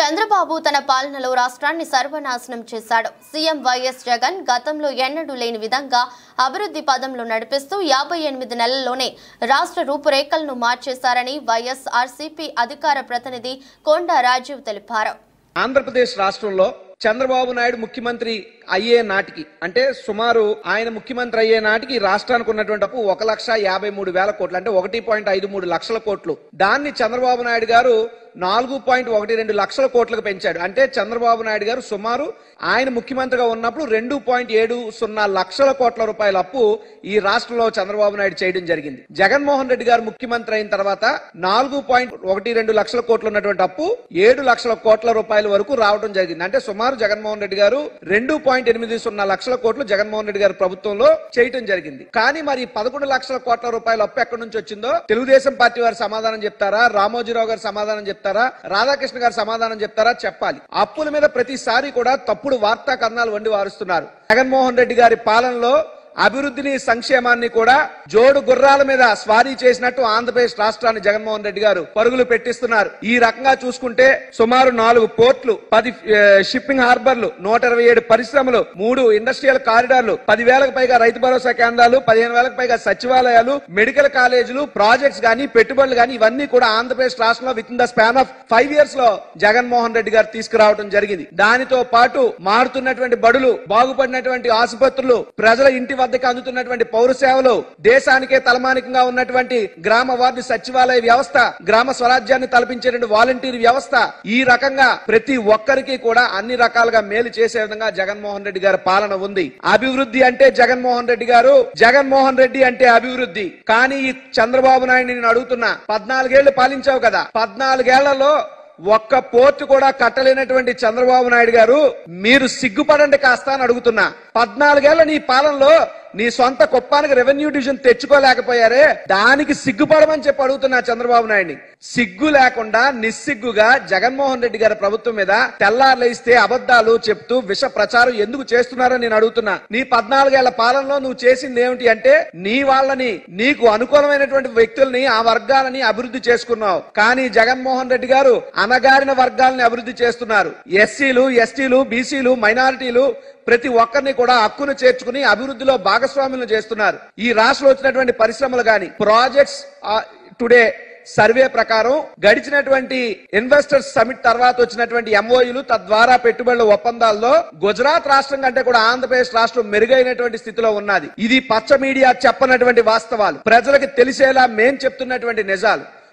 చంద్రబాబు తన పాలనలో రాష్ట్రాన్ని సర్వనాశనం చేశాడు. సీఎం వైఎస్ జగన్ గతంలో ఎన్నడూ లేని విధంగా అభివృద్ధి పదంలో నడిపిస్తూ 58 నెలల్లోనే రాష్ట్ర రూపురేఖలను మార్చేశారని వైఎస్ఆర్సీపీ అధికార ప్రతినిధి కొండా రాజీవ్ తెలిపారు. ఆంధ్రప్రదేశ్ రాష్ట్రంలో చంద్రబాబు నాయుడు ముఖ్యమంత్రి అయ్యే నాటికి అంటే సుమారు ఆయన ముఖ్యమంత్రి అయ్యే నాటికి రాష్ట్రానికి ఉన్నటువంటి అప్పు 1,53,000 కోట్లు అంటే 1.53 లక్షల కోట్లు. దాన్ని చంద్రబాబు నాయుడు గారు 4.12 లక్షల కోట్లకు పెంచాడు. అంటే చంద్రబాబు నాయుడు గారు సుమారు ఆయన ముఖ్యమంత్రిగా ఉన్నప్పుడు 2.70 లక్షల కోట్ల రూపాయల అప్పు ఈ రాష్ట్రంలో చంద్రబాబు నాయుడు చేయడం జరిగింది. జగన్మోహన్ రెడ్డి గారు ముఖ్యమంత్రి అయిన తర్వాత 4.12 లక్షల కోట్లు ఉన్నటువంటి అప్పు 7 లక్షల కోట్ల రూపాయల వరకు రావడం జరిగింది. అంటే సుమారు జగన్మోహన్ రెడ్డి గారు 2.80 లక్షల కోట్లు జగన్మోహన్ రెడ్డి గారి ప్రభుత్వంలో చేయడం జరిగింది. కానీ మరి 11 లక్షల కోట్ల రూపాయల అప్పు ఎక్కడి నుంచి వచ్చిందో తెలుగుదేశం పార్టీ వారు సమాధానం చెప్తారా, రామోజీరావు గారు సమాధానం చెప్తారా, రాధాకృష్ణ గారు సమాధానం చెప్తారా చెప్పాలి. అప్పుల మీద ప్రతిసారి కూడా తప్పుడు వార్తా కథనాలు వండి వారుస్తున్నారు. జగన్మోహన్ రెడ్డి గారి పాలనలో అభివృద్ధిని సంక్షేమాన్ని కూడా జోడు గుర్రాల మీద స్వారీ చేసినట్టు ఆంధ్రప్రదేశ్ రాష్ట్రాన్ని జగన్మోహన్ రెడ్డి గారు పరుగులు పెట్టిస్తున్నారు. ఈ రకంగా చూసుకుంటే సుమారు 4 పోర్ట్లు, 10 షిప్పింగ్ హార్బర్లు, 127 పరిశ్రమలు, 3 ఇండస్ట్రియల్ కారిడార్లు, 10,000కు పైగా రైతు భరోసా కేంద్రాలు, 15,000కు పైగా సచివాలయాలు, మెడికల్ కాలేజీలు, ప్రాజెక్ట్స్ గానీ పెట్టుబడులు గానీ ఇవన్నీ కూడా ఆంధ్రప్రదేశ్ రాష్ట్రంలో with in the span of 5 years లో జగన్మోహన్ రెడ్డి గారు తీసుకురావడం జరిగింది. దానితో పాటు మారుతున్నటువంటి బడులు, బాగుపడినటువంటి ఆసుపత్రులు, ప్రజల ఇంటి వద్దకు అందుతున్నటువంటి పౌర సేవలు, దేశానికే తలమానికంగా ఉన్నటువంటి గ్రామ వార్డు సచివాలయ వ్యవస్థ, గ్రామ స్వరాజ్యాన్ని తలపించేటువంటి వాలంటీర్ వ్యవస్థ, ఈ రకంగా ప్రతి ఒక్కరికి కూడా అన్ని రకాలుగా మేలు చేసే విధంగా జగన్మోహన్ రెడ్డి గారి పాలన ఉంది. అభివృద్ధి అంటే జగన్మోహన్ రెడ్డి గారు, జగన్మోహన్ రెడ్డి అంటే అభివృద్ధి. కానీ ఈ చంద్రబాబు నాయుడు నేను అడుగుతున్నా, 14 ఏళ్లు పాలించావు కదా, 14 ఏళ్లలో ఒక్క పోర్టు కూడా కట్టలేనటువంటి చంద్రబాబు నాయుడు గారు మీరు సిగ్గుపడండి కాస్త అని అడుగుతున్నా. 14 ఏళ్ల నీ పాలనలో నీ సొంత కుప్పానికి రెవెన్యూ డివిజన్ తెచ్చుకోలేకపోయారే, దానికి సిగ్గుపడమని చెప్పి అడుగుతున్నా చంద్రబాబు నాయుడిని. సిగ్గు లేకుండా నిస్సిగ్గుగా జగన్మోహన్ రెడ్డి గారి ప్రభుత్వం మీద తెల్లార్లేస్తే అబద్ధాలు చెప్తూ విష ప్రచారం ఎందుకు చేస్తున్నారని నేను అడుగుతున్నా. నీ 14 ఏళ్ల పాలనలో నువ్వు చేసింది ఏమిటి అంటే నీ వాళ్ళని, నీకు అనుకూలమైనటువంటి వ్యక్తుల్ని, ఆ వర్గాలని అభివృద్ధి చేసుకున్నావు. కానీ జగన్మోహన్ రెడ్డి గారు అనగారిన వర్గాలని అభివృద్ధి చేస్తున్నారు. ఎస్సీలు, ఎస్టీలు, బీసీలు, మైనారిటీలు ప్రతి ఒక్కరిని కూడా హక్కును చేర్చుకుని అభివృద్ధిలో భాగస్వాములను చేస్తున్నారు. ఈ రాష్ట్రంలో వచ్చినటువంటి పరిశ్రమలు గాని, ప్రాజెక్ట్స్ టుడే సర్వే ప్రకారం గడిచినటువంటి ఇన్వెస్టర్స్ సమిట్ తర్వాత వచ్చినటువంటి ఎంఓయూలు, తద్వారా పెట్టుబడుల ఒప్పందాల్లో గుజరాత్ రాష్ట్రం కంటే కూడా ఆంధ్రప్రదేశ్ రాష్ట్రం మెరుగైనటువంటి స్థితిలో ఉన్నది. ఇది పచ్చ మీడియా చెప్పనటువంటి వాస్తవాలు, ప్రజలకు తెలిసేలా మేం చెప్తున్నటువంటి నిజాలు.